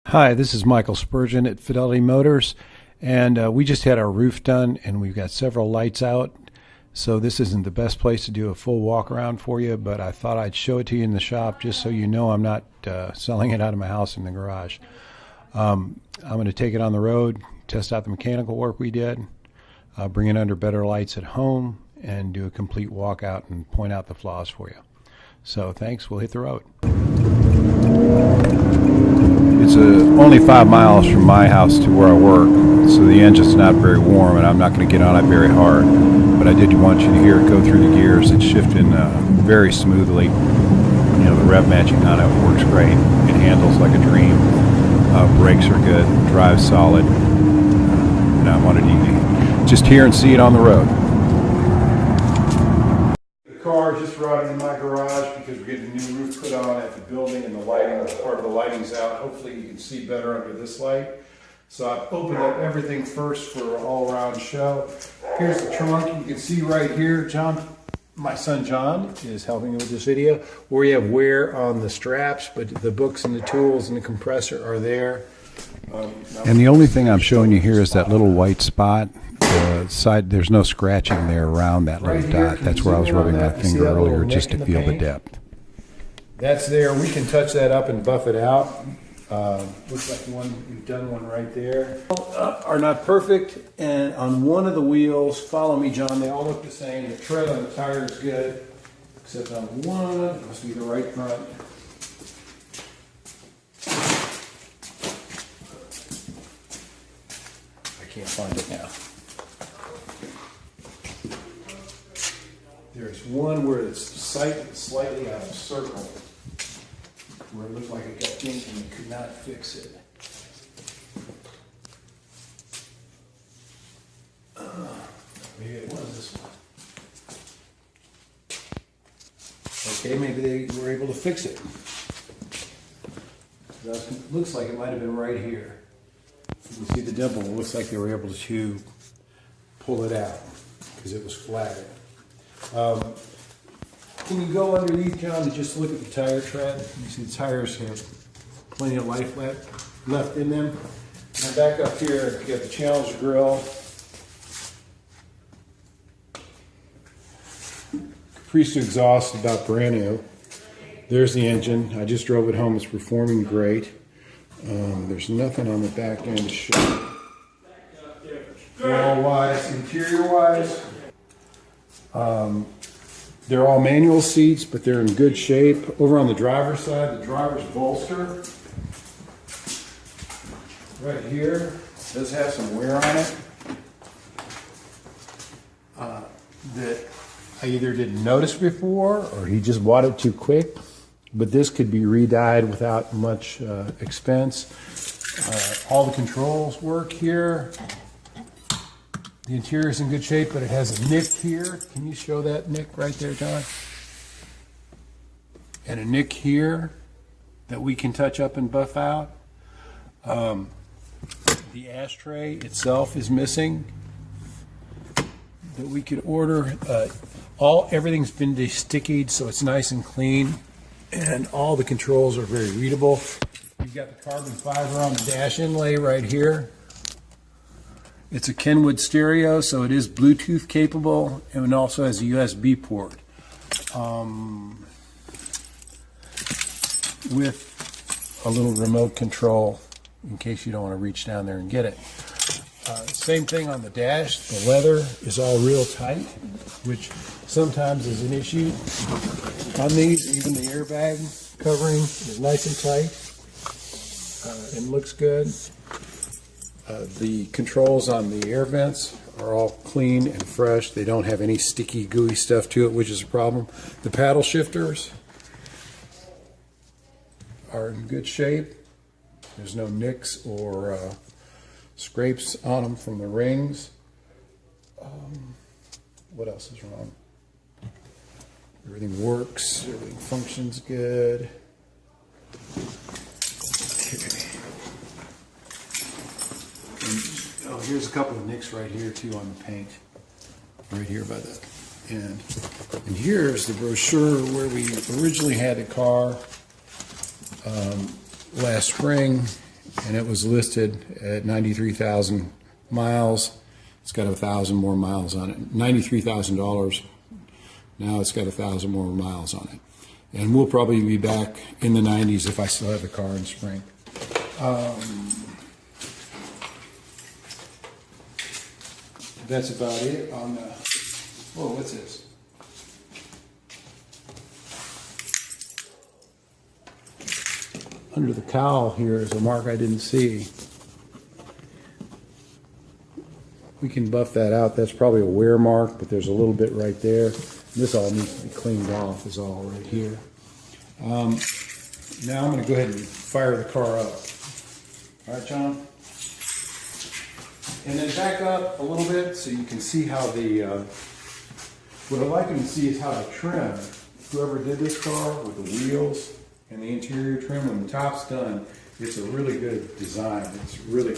Hi, this is Michael Spurgeon at Fidelity Motors, and we just had our roof done, and we've got several lights out. So this isn't the best place to do a full walk around for you, but I thought I'd show it to you in the shop just so you know I'm not selling it out of my house in the garage. I'm going to take it on the road, test out the mechanical work we did, bring it under better lights at home, and do a complete walkout and point out the flaws for you. So thanks, we'll hit the road. It's only 5 miles from my house to where I work, so the engine's not very warm and I'm not going to get on it very hard. But I did want you to hear it go through the gears. It's shifting very smoothly. You know, the rev matching on it works great. It handles like a dream. Brakes are good, drives solid. And I wanted you to just hear and see it on the road. The car just arrived in my garage because we're getting a new roof put on at the building, and the lighting, part of the lighting's out. Hopefully you can see better under this light. So I've opened up everything first for an all-around show. Here's the trunk. You can see right here, John, my son John is helping me with this video, where you have wear on the straps, but the books and the tools and the compressor are there. And the only thing I'm showing you here is that little white spot. The side, there's no scratching there around that little dot. That's where I was rubbing my finger earlier just to feel the depth. That's there. We can touch that up and buff it out. Looks like we've done one right there. Are not perfect, and on one of the wheels, follow me, John, they all look the same. The tread on the tire is good, except on one, it must be the right front. I can't find it now. There's one where it's slightly out of circle, where it looked like it got kinked and you could not fix it. Maybe it was this one. Okay, maybe they were able to fix it. It looks like it might have been right here. You can see the dimple. It looks like they were able to pull it out because it was flattened. Can you go underneath, John, and just look at the tire tread? You see the tires have plenty of life left in them. And back up here, you got the Challenger grill. Caprice exhaust, about brand new. There's the engine. I just drove it home. It's performing great. There's nothing on the back end to show. Wall-wise, interior-wise, they're all manual seats, but they're in good shape. Over on the driver's side, the driver's bolster right here does have some wear on it that I either didn't notice before or he just bought it too quick. But this could be re-dyed without much expense. All the controls work here. The interior is in good shape, but it has a nick here. Can you show that nick right there, John? And a nick here that we can touch up and buff out. The ashtray itself is missing that we could order. Everything's been de-stickied, so it's nice and clean, and all the controls are very readable. You've got the carbon fiber on the dash inlay right here. It's a Kenwood stereo, so it is Bluetooth capable, and it also has a USB port. With a little remote control in case you don't want to reach down there and get it. Same thing on the dash. The leather is all real tight, which sometimes is an issue on these. Even the airbag covering is nice and tight and looks good. The controls on the air vents are all clean and fresh. They don't have any sticky, gooey stuff to it, which is a problem. The paddle shifters are in good shape. There's no nicks or scrapes on them from the rings. What else is wrong? Everything works. Everything functions good. Okay. Oh, here's a couple of nicks right here too on the paint, right here by the end. And here's the brochure where we originally had the car last spring, and it was listed at 93,000 miles. It's got 1,000 more miles on it. $93,000. Now it's got 1,000 more miles on it. And we'll probably be back in the 90s if I still have the car in spring. That's about it on the, whoa, what's this? Under the cowl here is a mark I didn't see. We can buff that out. That's probably a wear mark, but there's a little bit right there. This all needs to be cleaned off, is all right here. Now I'm going to go ahead and fire the car up. All right, John? And then back up a little bit so you can see how the, what I'd like you to see is how the trim, whoever did this car with the wheels and the interior trim, when the top's done, it's a really good design. It's really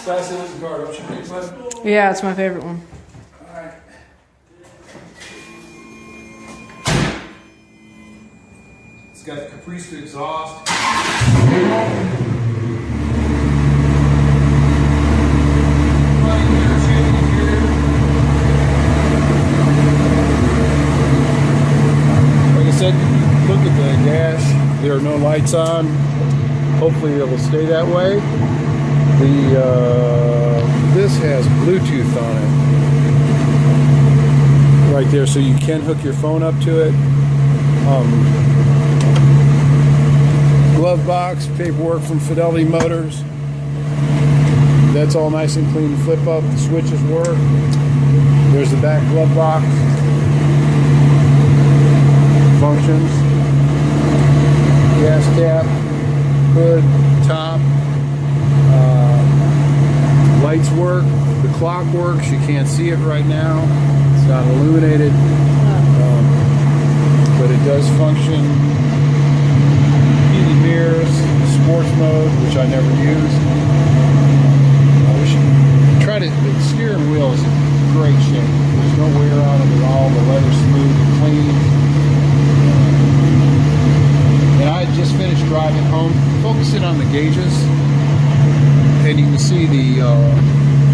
Classy looking car, don't you think, bud? Yeah, it's my favorite one. Alright. It's got the Caprice exhaust. Like I said, look at the dash. There are no lights on. Hopefully it will stay that way. This has Bluetooth on it right there, so you can hook your phone up to it. Glove box, paperwork from Fidelity Motors. That's all nice and clean to flip up. The switches work. There's the back glove box. Functions. Gas cap, hood, top. Lights work, the clock works, you can't see it right now, it's not illuminated, but it does function. Heated mirrors, sports mode, which I never use. We should try to, the steering wheel is in great shape, there's no wear on it at all, the leather's smooth and clean. And I just finished driving home, focusing on the gauges. And you can see the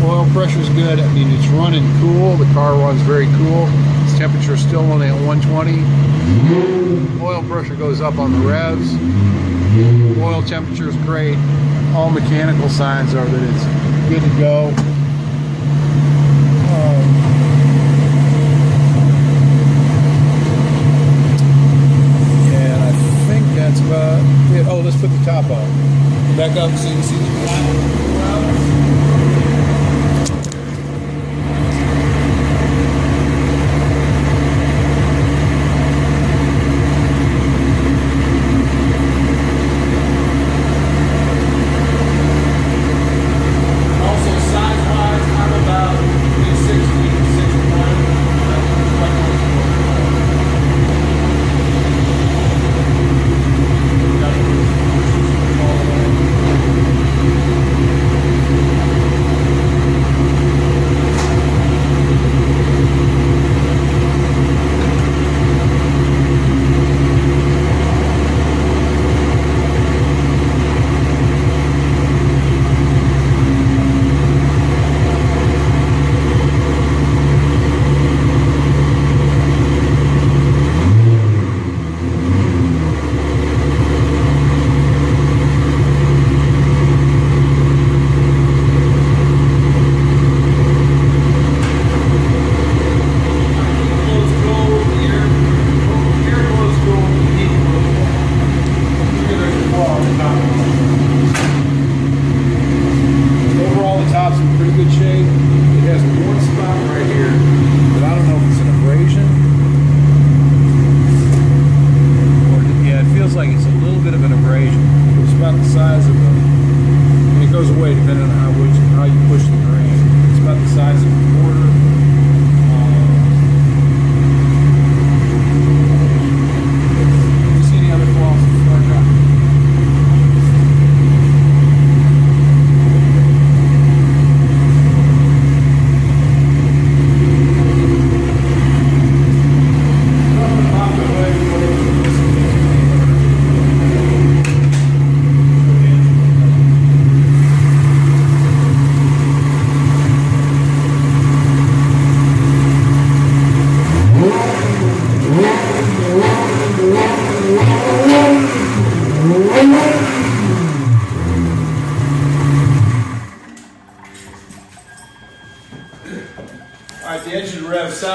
oil pressure is good. I mean, it's running cool. The car runs very cool. Its temperature is still only at 120. Oil pressure goes up on the revs. Oil temperature is great. All mechanical signs are that it's good to go. And I think that's about it. Oh, let's put the top on. Back up so you can see the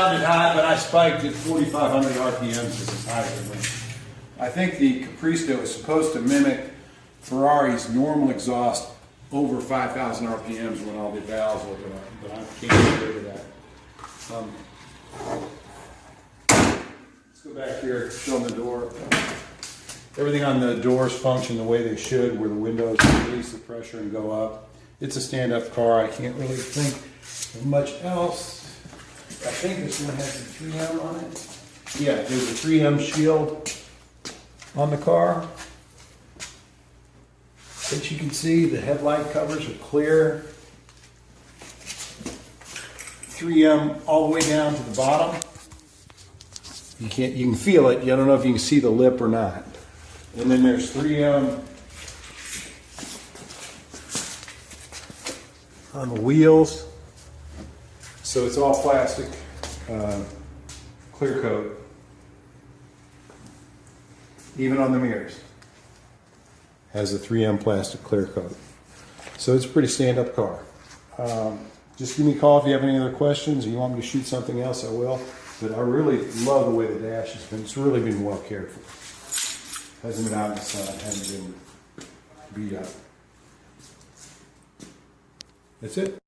started high, but I spiked at 4,500 RPMs as high as it went. I think the Capristo is supposed to mimic Ferrari's normal exhaust over 5,000 RPMs when all the valves open up, but I can't get rid of that. Let's go back here, show them the door. Everything on the doors function the way they should, where the windows release the pressure and go up. It's a stand-up car. I can't really think of much else. I think this one has a 3M on it. Yeah, there's a 3M shield on the car. As you can see, the headlight covers are clear. 3M all the way down to the bottom. You can feel it. I don't know if you can see the lip or not. And then there's 3M on the wheels. So it's all plastic, clear coat. Even on the mirrors. Has a 3M plastic clear coat. So it's a pretty stand-up car. Just give me a call if you have any other questions or you want me to shoot something else, I will. But I really love the way the dash has been. It's really been well cared for. Hasn't been out in the sun, hasn't been beat up. That's it.